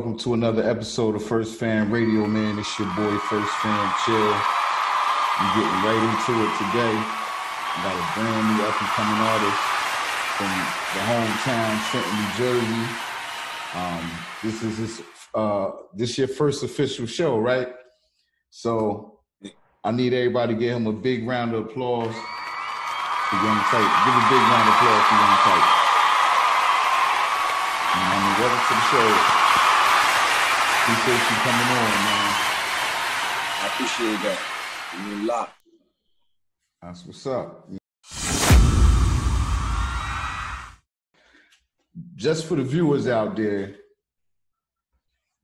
welcome to another episode of First Fan Radio, man. It's your boy, First Fan Chill. I'm getting right into it today. I got a brand new up-and-coming artist from the hometown, Trenton, New Jersey. This is your first official show, right? So I need everybody to give him a big round of applause for Young Tight. Give a big round of applause for Young Tight. Welcome to the show. Appreciate you coming on, man. I appreciate that. You a lot. That's what's up. Just for the viewers out there,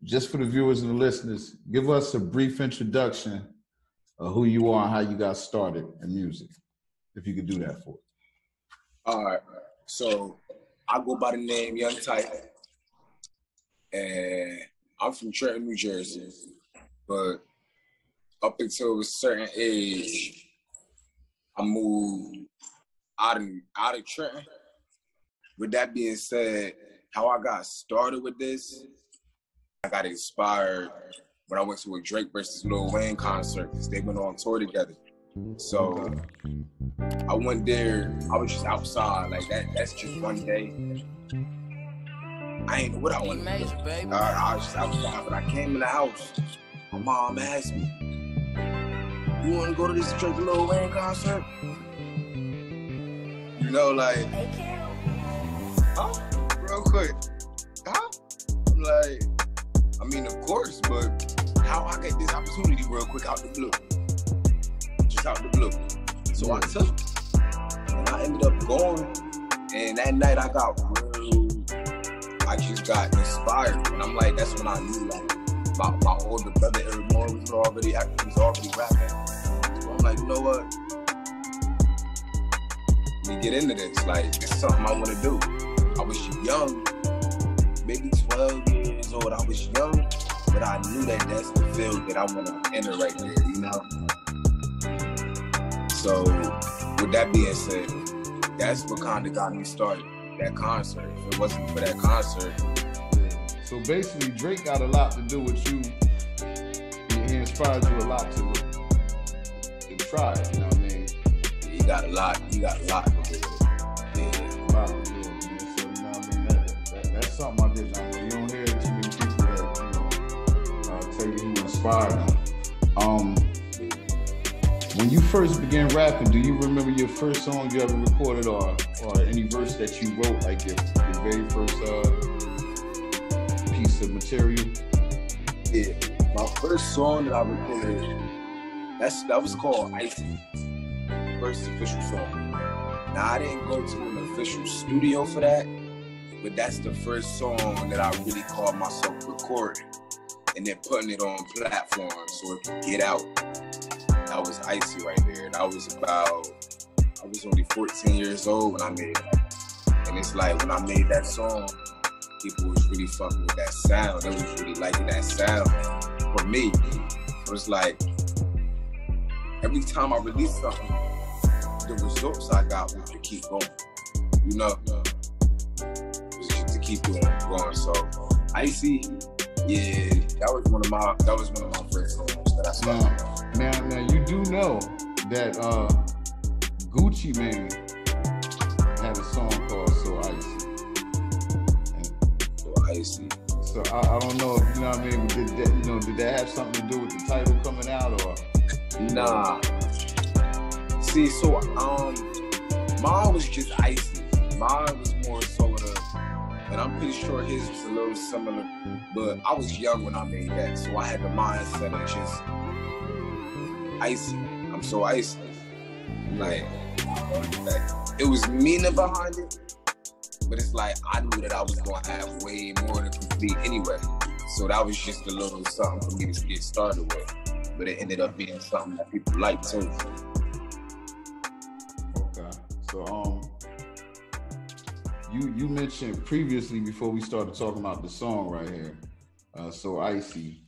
just for the viewers and the listeners, give us a brief introduction of who you are and how you got started in music, if you could do that for us. All right. So I go by the name Young Tight. And I'm from Trenton, New Jersey, but up until a certain age, I moved out of Trenton. With that being said, how I got started with this, I got inspired when I went to a Drake versus Lil Wayne concert because they went on tour together. So I went there, I was just outside, like that's just one day. I ain't know what I wanted to do. I was just outside, but I came in the house. My mom asked me, "You want to go to this Drake and Lil Wayne concert?" You know, like, huh? Real quick, huh? I'm like, I mean, of course, but how I get this opportunity real quick out the blue? Just out the blue. So I took it, and I ended up going, and that night I just got inspired, and I'm like, that's when I knew, like, my older brother Eric Moore was already rapping. So I'm like, you know what? Let me get into this. Like, it's something I want to do. I was young, maybe 12 years old. I was young, but I knew that that's the field that I want to enter right there, you know? So, with that being said, that's what kind of got me started. That concert. If it wasn't for that concert. So basically, Drake got a lot to do with you. He inspired you a lot to try it, you know what I mean? He got a lot to do with it. Yeah. A lot to do with it, man. So, you know what I mean? That's something I did not know. You don't hear too many people that, tell you who inspired them. When you first began rapping, do you remember your first song you ever recorded or any verse that you wrote, like your very first piece of material? Yeah, my first song that I recorded, that was called Icy, first official song. Now, I didn't go to an official studio for that, but that's the first song that I really called myself recording and then putting it on platforms so it could get out. That was Icy right there. And I was only 14 years old when I made it. And it's like, when I made that song, people was really fucking with that sound. They was really liking that sound. For me, it was like, every time I released something, the results I got was to keep going. You know? It was just to keep going. So, Icy, yeah, that was one of my first songs that I started. Now you do know that Gucci Mane had a song called So Icy. So Icy. So I don't know if, you know what I mean, did that have something to do with the title coming out or? Nah. See, so mine was just Icy. Mine was more so and I'm pretty sure his was a little similar, but I was young when I made that, so I had the mindset of just Icy. I'm so icy. Like, it was meaning behind it, but it's like I knew that I was gonna have way more to complete anyway. So that was just a little something for me to get started with. But it ended up being something that people liked too. Okay. So you mentioned previously before we started talking about the song right here, So Icy.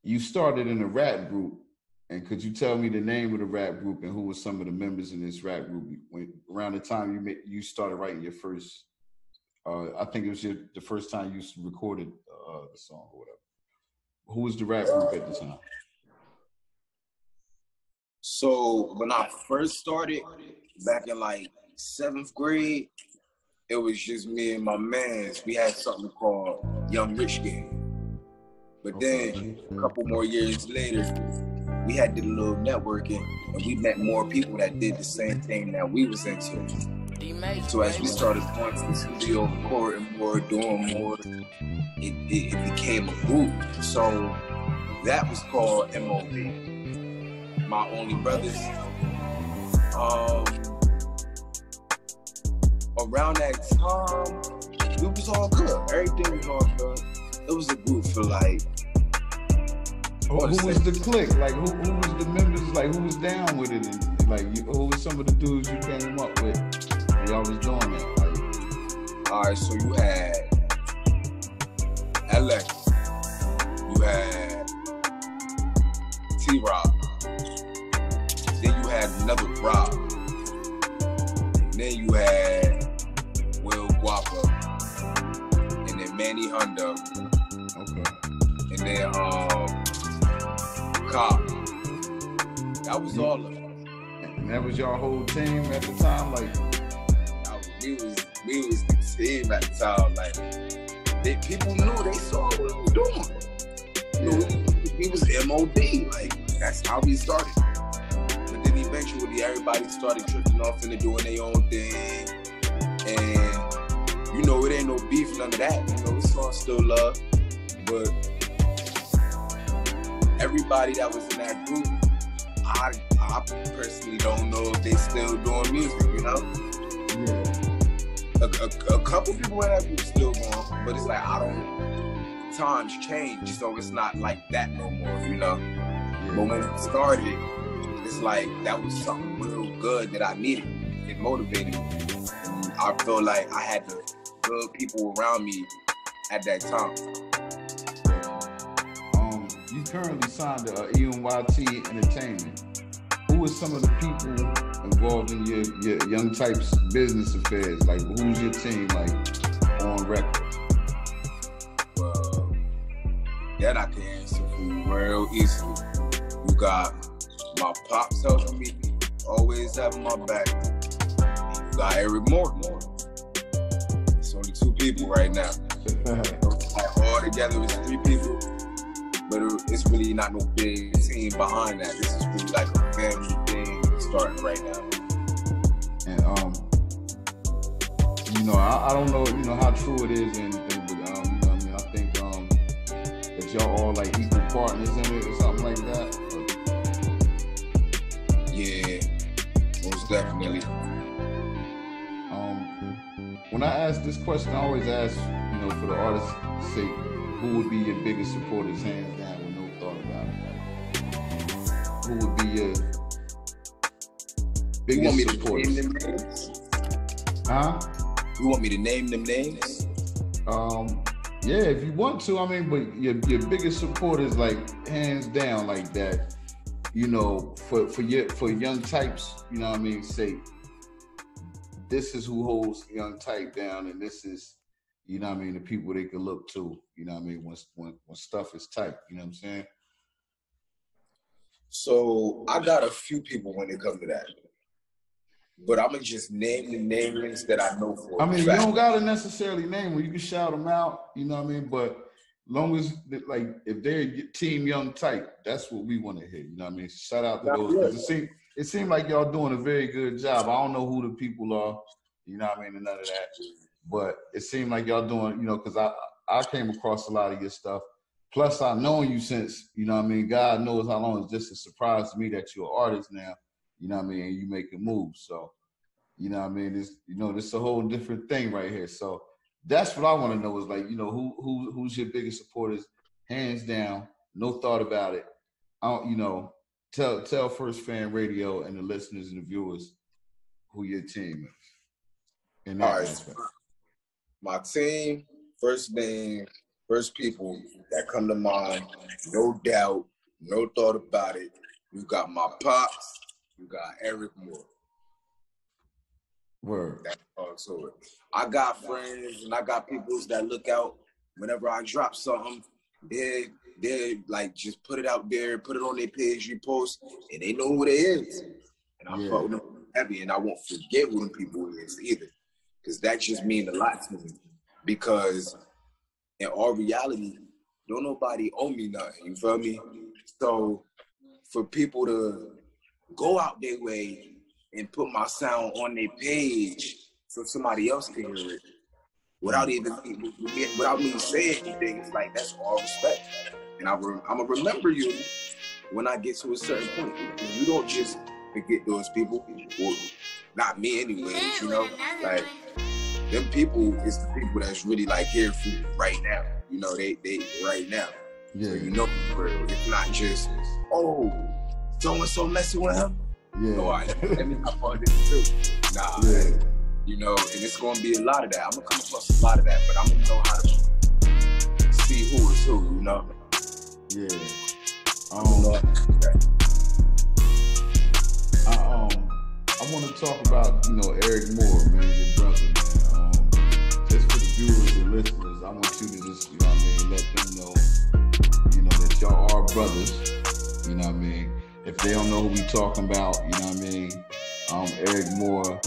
You started in a rap group. And could you tell me the name of the rap group and who were some of the members in this rap group around the time you started writing your first I think it was the first time you recorded the song or whatever. Who was the rap group at the time? So when I first started, back in like 7th grade, it was just me and my mans. We had something called Young Rich Gang. But then a couple more years later, we had did a little networking, and we met more people that did the same thing that we was into. So as we started going to the studio, recording more, doing more, it became a group. So that was called MOB. My Only Brothers. Around that time, it was all good. Everything was all good. It was a group for like. Who was the clique? Like who was the members? Like who was down with it? And like who was some of the dudes you came up with? Y'all was doing that. Like, all right, so you had LA, you had T-Rock, then you had another Rob, and then you had Will Guapa, and then Manny Honda, okay, and then Cop. That was all of them. And that was your whole team at the time, like. We was the team at the time. Like, people knew, they saw what we were doing. You know, we was MOB. Like, that's how we started. But then eventually, everybody started drifting off into doing their own thing. And, you know, it ain't no beef, none of that. You know, it's all still love. But everybody that was in that group, I personally don't know if they still doing music, you know? Yeah. A couple people in that group still going, but it's like times change, so it's not like that no more, you know? Yeah. But when it started, it's like that was something real good that I needed. It motivated me. And I feel like I had the good people around me at that time. You currently signed to ENYT Entertainment. Who are some of the people involved in your Young Types business affairs? Like, who's your team, like, on record? Well, that I can answer for you real easily. You got my pops helping me, always having my back. You got Eric Morton. It's only 2 people right now. Like, all together, it's 3 people. But it's really not no big team behind that. This is really like a family thing starting right now. And you know, I don't know, you know, how true it is, and but you know what I mean, I think that y'all all like equal partners in it or something like that. Yeah, most definitely. When I ask this question, I always ask, you know, for the artist's sake, who would be your biggest supporters, hands down, with no thought about it? Who would be your biggest supporters? You want me to name them names? Huh? You want me to name them names? Yeah, if you want to. I mean, but your biggest supporters, like, hands down, like that. You know, for Young Types, you know what I mean, say, this is who holds Young Type down, and this is, you know what I mean, the people they could look to, you know what I mean, when stuff is tight, you know what I'm saying? So I got a few people when it comes to that. But I'm going to just name the names that I know for. I mean, you don't got to necessarily name them. You can shout them out, you know what I mean? But long as, like, if they're Team Young Type, that's what we want to hear, you know what I mean? Shout out to those, because it seemed like y'all doing a very good job. I don't know who the people are, you know what I mean, and none of that. But it seemed like y'all doing, you know, because I came across a lot of your stuff. Plus, I've known you since, you know what I mean, God knows how long. It's just a surprise to me that you're an artist now, you know what I mean, and you making moves. So, you know what I mean, it's, you know, this is a whole different thing right here. So that's what I want to know is, like, you know, who's your biggest supporters, hands down, no thought about it. I don't, you know, tell First Fan Radio and the listeners and the viewers who your team is. In that aspect. My team, first name, first people that come to mind, no doubt, no thought about it. You got my pops, you got Eric Moore. Word. That's all to it. I got friends and I got people that look out whenever I drop something. They like just put it out there, put it on their page, repost, and they know who it is. And I fuck with them heavy, and I won't forget who them people is either, because that just means a lot to me. Because in all reality, don't nobody owe me nothing. You feel me? So for people to go out their way and put my sound on their page so somebody else can hear it without me saying anything, it's like, that's all respect. And I'm gonna remember you when I get to a certain point. You don't just forget those people, or not me anyways, you know? Like, them people is the people that's really like here for you right now. You know, they right now. Yeah. So you know, it's not just, oh, so-and-so messing with him. Yeah. No, let me hop on this too. Nah, man. You know, and it's gonna be a lot of that. I'm gonna come across a lot of that, but I'm gonna know how to see who is who, you know? Yeah. I want to talk about, you know, Eric Moore, man, your brother, man. Just for the viewers and listeners, I want you to just, you know what I mean, let them know, you know, that y'all are brothers, you know what I mean? If they don't know who we talking about, you know what I mean? Eric Moore,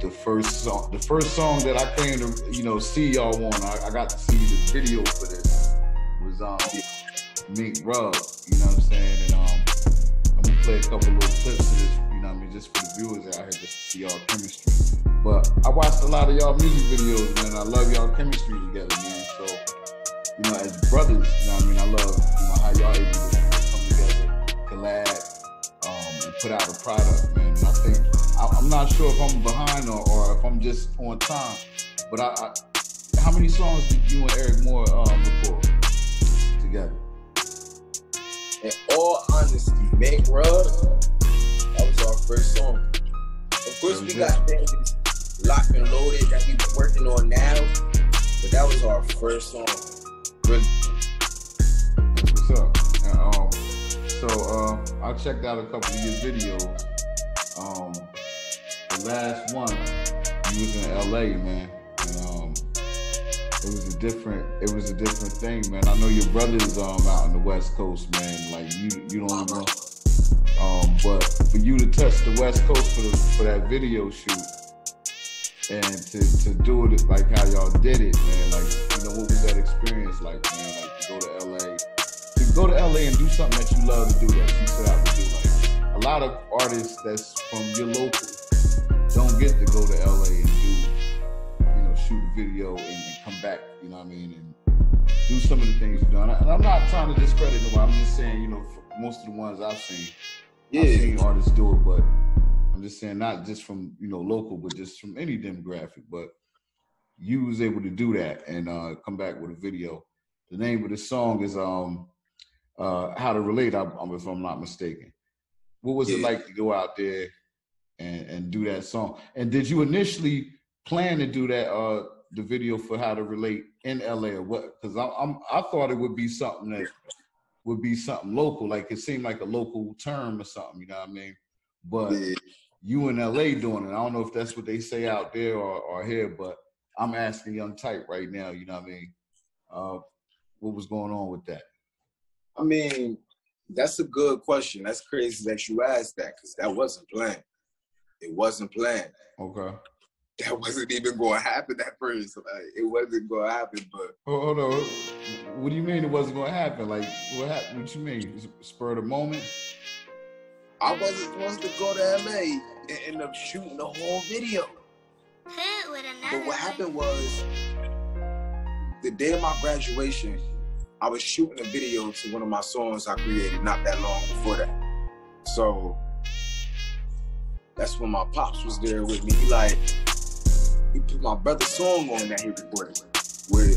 the first song that I came to, you know, see y'all on, I got to see the video for this, was Mink Rub, you know what I'm saying? And I'm gonna play a couple little clips of this, you know what I mean, just for the viewers out here, just to see y'all chemistry. But I watched a lot of y'all music videos, man. I love y'all chemistry together, man. So, you know, as brothers, you know what I mean, I love, you know, how y'all able to come together, collab, and put out a product, man. And I think, I'm not sure if I'm behind or if I'm just on time, but how many songs did you and Eric Moore record together? In all honesty, Mink Rub, that was our first song. Of course, we got things locked and loaded that we've been working on now, but that was our first song. Really. That's what's up. And, so I checked out a couple of your videos. The last one, you was in LA, man. And, it was a different thing, man. I know your brother's out on the West Coast, man. Like you don't even know. But for you to touch the West Coast for that video shoot and to do it like how y'all did it, man. Like, you know, what was that experience like, man? Like to go to LA and do something that you love to do, that you set out to do. Like a lot of artists that's from your local don't get to go to LA and do, you know, shoot a video and come back, you know what I mean, and do some of the things you've done. And I'm not trying to discredit nobody. I'm just saying, you know, most of the ones I've seen, I've seen artists do it, but I'm just saying not just from, you know, local, but just from any demographic. But you was able to do that and come back with a video. The name of the song is How to Relate, if I'm not mistaken. What was it like to go out there and do that song? And did you initially plan to do that the video for How to Relate in LA or what? Because I thought it would be something that would be something local, like it seemed like a local term or something, you know what I mean? But you in LA doing it, I don't know if that's what they say out there or here, but I'm asking Young Type right now, you know what I mean? What was going on with that? I mean, that's a good question. That's crazy that you asked that, because that wasn't planned. It wasn't planned. Okay. That wasn't even going to happen at first. Like, it wasn't going to happen, but... Hold on. What do you mean it wasn't going to happen? Like, what happened? What you mean? Spur of the moment? I wasn't supposed to go to LA and end up shooting the whole video. But what happened was, the day of my graduation, I was shooting a video to one of my songs I created not that long before that. So, that's when my pops was there with me. He put my brother's song on that he recorded with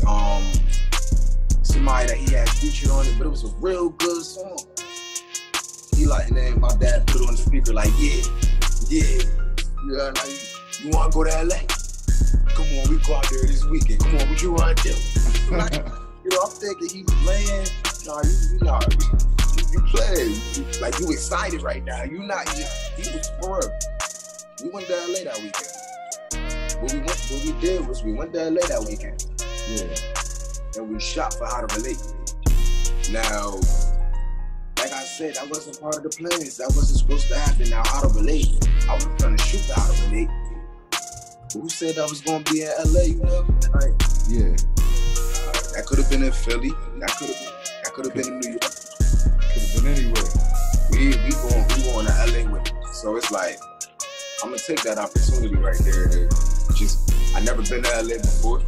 somebody that he had featured on it, but it was a real good song. And then my dad put it on the speaker you want to go to LA? Come on, we go out there this weekend. Come on, what you want to do? I'm thinking he playing. You playing. Like, you excited right now. You not just, he was for real. We went to LA that weekend. What we did was we went to LA that weekend. Yeah. And we shot for How to Relate. Now, like I said, that wasn't part of the plans. That wasn't supposed to happen. Now, How to Relate, I was trying to shoot the How to Relate. But who said I was going to be in LA, you know? Like, yeah. That could have been in Philly. That could have been in New York. Could have been anywhere. We going to LA with it. So it's like, I'm going to take that opportunity right there to just, I never been to LA before.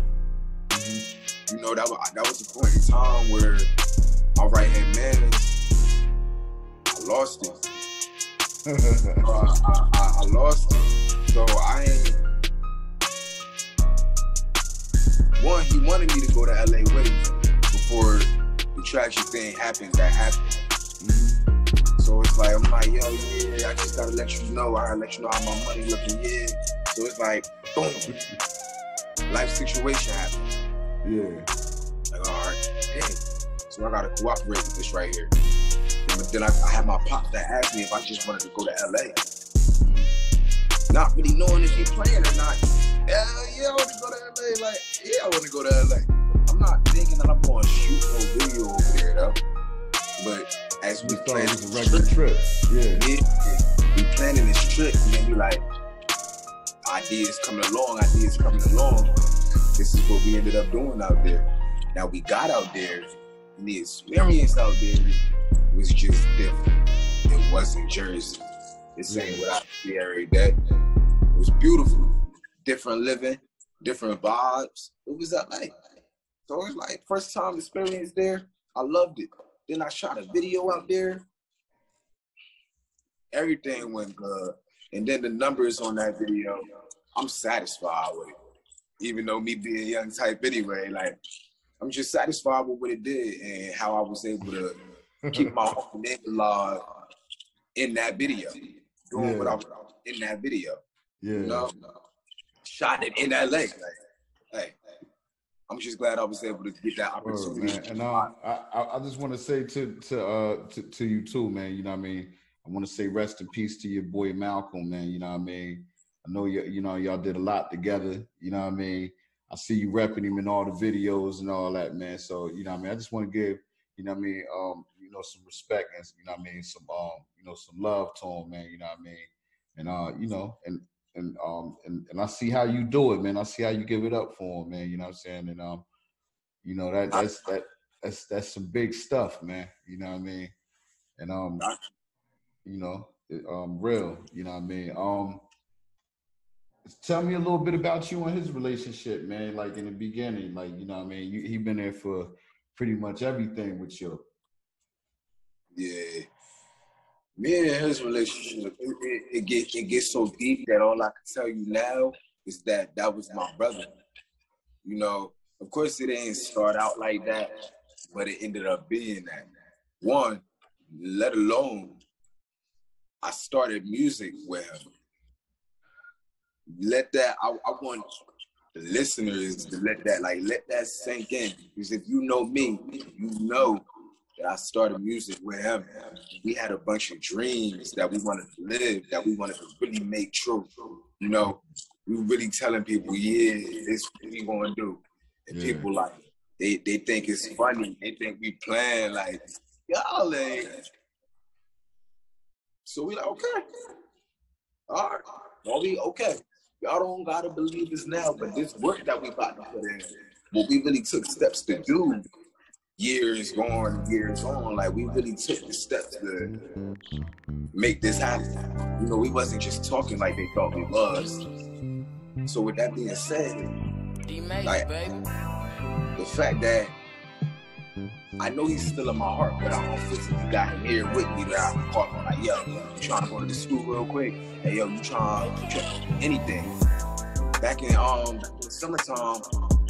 You know, that was a point in time where my right-hand man, I lost it. I lost it. So he wanted me to go to LA with him before the tragic thing happens that happened. So it's like, I'm like, yo, yeah, I just gotta let you know. I gotta let you know how my money looking, yeah. So it's like, boom. Life situation happened. Yeah. Like, all right, dang. So I gotta cooperate with this right here. But then I had my pops that asked me if I just wanted to go to LA. Not really knowing if he playing or not. Hell yeah, I want to go to LA. Like, yeah, I want to go to LA. I'm not thinking that I'm going to shoot no video over there, though. But as we plan this a regular trip. Yeah. We planning this trip, and then we like, ideas coming along. This is what we ended up doing out there. Now we got out there, and the experience out there was just different. It wasn't Jersey. This ain't what I see every day. It was beautiful. Different living, different vibes. It was LA. So it was like first time experience there. I loved it. Then I shot a video out there. Everything went good. And then the numbers on that video, I'm satisfied with it. Even though me being young type anyway, like, I'm just satisfied with what it did and how I was able to keep my own name alive in that video. Doing what I was in that video. Yeah. You know? Shot it in LA. Like, hey, I'm just glad I was able to get that opportunity. And I just want to say to you too, man, you know what I mean? I want to say rest in peace to your boy Malcolm, man, you know what I mean? I know y'all did a lot together, you know what I mean? I see you repping him in all the videos and all that, man. So, you know what I mean? I just want to give, you know what I mean, some respect and, you know what I mean, some love to him, man, you know what I mean? And, and I see how you do it, man. I see how you give it up for him, man, you know what I'm saying? And, that's some big stuff, man, you know what I mean? And, real, you know what I mean? Tell me a little bit about you and his relationship, man. Like in the beginning, like, you know what I mean? He been there for pretty much everything with you. Yeah. Me and his relationship, it gets so deep that all I can tell you now is that was my brother. You know, of course it didn't start out like that, but it ended up being that. One, let alone I started music with him. I want the listeners to let that sink in. Because if you know me, you know that I started music with him. We had a bunch of dreams that we wanted to live, that we wanted to really make true. You know, we were really telling people, yeah, this is what we gonna do. And people like, they think it's funny. They think we playing like, y'all like. So we like, okay. All right. Well, we okay. Y'all don't gotta believe this now, but this work that we about to put in, what we really took steps to do, years on, like we really took the steps to make this happen. You know, we wasn't just talking like they thought we was. So with that being said, like the fact that I know he's still in my heart, but I don't physically got him here with me that I can call him like, yo, you trying to go to the school real quick? Hey, yo, you trying anything? Back in the summertime,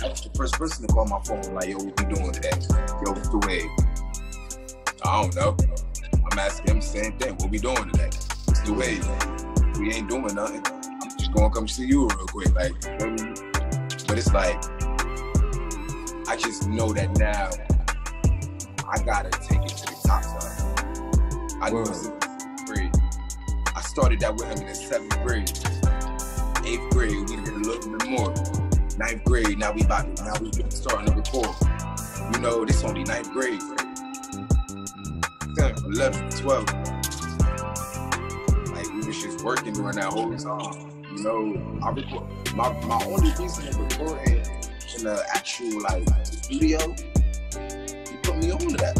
I was the first person to call my phone like, yo, what we doing today? Yo, what's the wave? I don't know. I'm asking him the same thing. What we doing today? What's the wave? We ain't doing nothing. I'm just gonna come see you real quick. Like, but it's like, I just know that now I gotta take it to the top side. I knew it was in 7th grade. I started that with him in the 7th grade. 8th grade, we did a little bit more. 9th grade, now we starting to record. You know, this only 9th grade, right? 10th, 11th, 12th. Like, we was just working during that whole time. You know, I record. My only reason to recording in the actual, like, studio, he put me on to that.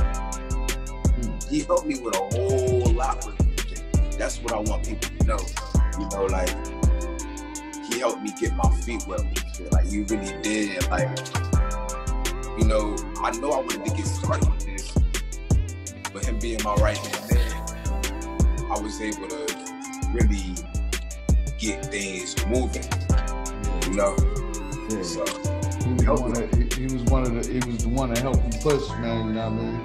He helped me with a whole lot with music. That's what I want people to know. You know, like, he helped me get my feet wet with shit. Like, he really did. Like, you know I wanted to get started with this, but him being my right hand man, I was able to really get things moving. You know? Yeah. So he was the one that helped you push, man, you know what I mean?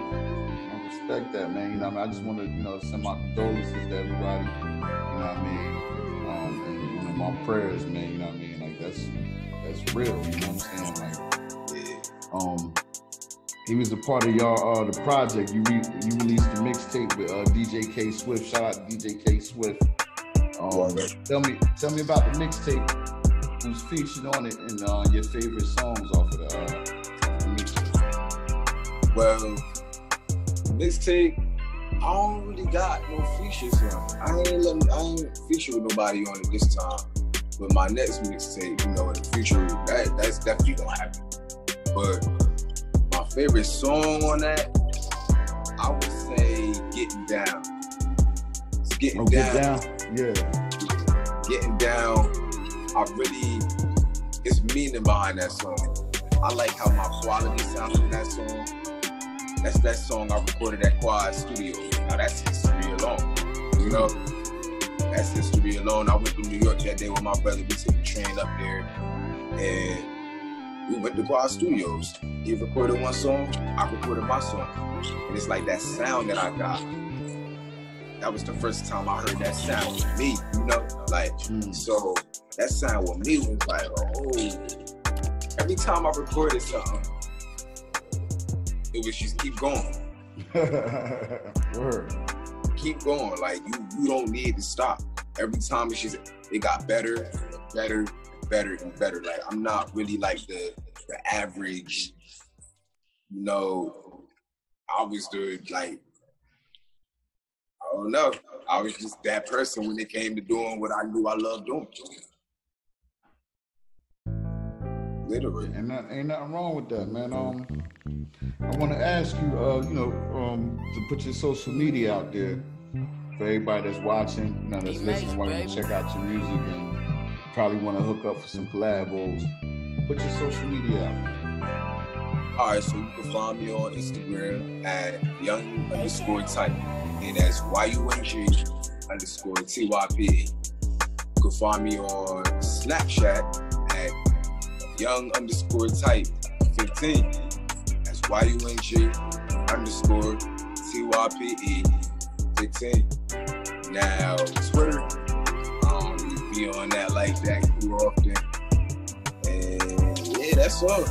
I respect that, man, you know what I mean? I just want to, you know, send my condolences to everybody, you know what I mean? And you know, my prayers, man, you know what I mean? Like, that's real, you know what I'm saying? Like, he was a part of y'all the project. You released the mixtape with DJ K Swift. Shout out to DJ K Swift. Tell me about the mixtape. Who's featured on it, and your favorite songs off of the mixtape? Well, mixtape, I don't really got no features on it. I ain't feature with nobody on it this time. But my next mixtape, you know, in the future, that's definitely gonna happen. But my favorite song on that, I would say Getting Down. It's Getting Down. Yeah. Getting Down. It's meaning behind that song. I like how my quality sounds in that song. That's that song I recorded at Quad Studio. Now that's history alone. You know? That's history alone. I went to New York that day with my brother. We took the train up there and we went to Quad Studios. He recorded one song, I recorded my song. And it's like that sound that I got. That was the first time I heard that sound with me, you know? Like, so that sound with me was like, oh. Every time I recorded something, it was just keep going. Word. Keep going. Like, you don't need to stop. Every time it got better, better, better, and better. Like, I'm not really like the average, you know, I was the, like, I don't know. I was just that person when it came to doing what I knew I loved doing. Literally. And ain't nothing wrong with that, man. I want to ask you, you know, to put your social media out there for everybody that's watching, you know, that's listening, want to check out your music and probably want to hook up for some collabos. Put your social media out. All right, so you can find me on Instagram at young_type, and that's YUNG_TYPE. You can find me on Snapchat at young_type15. That's YUNG_TYPE15. Now, Twitter, I don't really be on that like that too often. And yeah, that's all.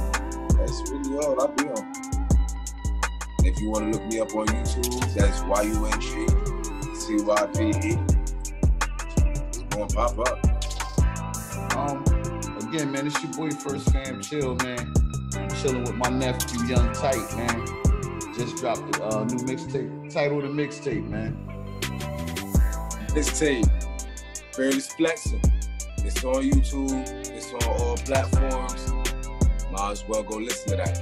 That's really all I be on. And if you want to look me up on YouTube, that's YUNG_TYPE. It's going to pop up. Again, man, it's your boy First Fam Chill, man. I'm chilling with my nephew, Young Tight, man. Just dropped the new mixtape. Title of the mixtape, man. Mixtape, Fearless Flexing. It's on YouTube. It's on all platforms. Might as well go listen to that.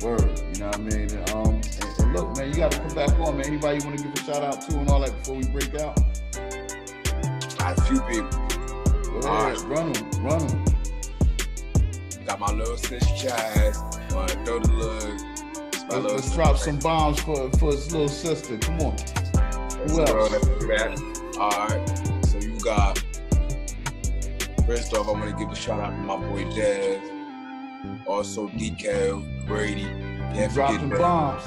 Word, you know what I mean? And look, man, you got to come back on, man. Anybody you want to give a shout out to and all that before we break out? I have a few people. All right, run them. Got my little sis Chaz. Throw the look. Let's drop some bombs for his little sister. Come on. Who else? Let's do that. All right. So you got. First off, I want to give a shout out to my boy Dev. Also Decal, Brady. Drop some bombs.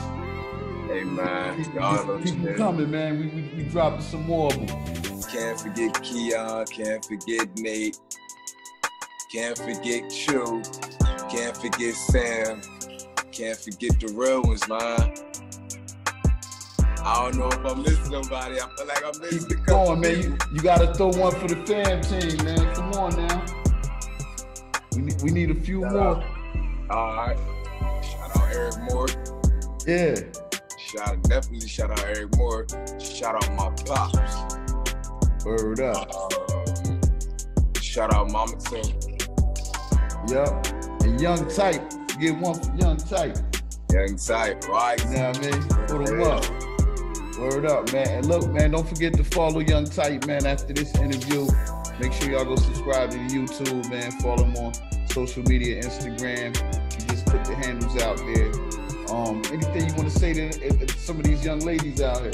Hey man, keep coming, man. We dropping some more of them. Can't forget Keon. Can't forget Nate. Can't forget Chew. Can't forget Sam. Can't forget the real ones, man. I I don't know if I'm missing nobody. I feel like I'm missing Keep a it couple going, man. people. You gotta throw one for the fam team, man. Come on now. We need a few more. All right. Shout out Eric Moore. Yeah. Definitely shout out Eric Moore. Shout out my pops. Word up. Shout out Mama Tim. Yup. And Young Type. Get one for Young Type. Young Type, right? You know what I mean? Put him up. Word up, man. And look, man, don't forget to follow Young Type, man, after this interview. Make sure y'all go subscribe to the YouTube, man. Follow him on social media, Instagram. You just put the handles out there. Anything you want to say to some of these young ladies out here?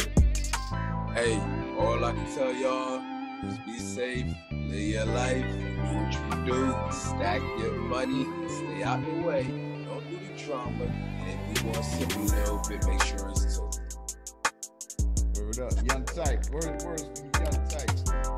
Hey, all I can tell y'all is be safe, live your life, do what you do, stack your money, stay out your way, don't do the drama, and if you want to sip a little bit, make sure it's total. Word up, Young Type. Words from Young Type.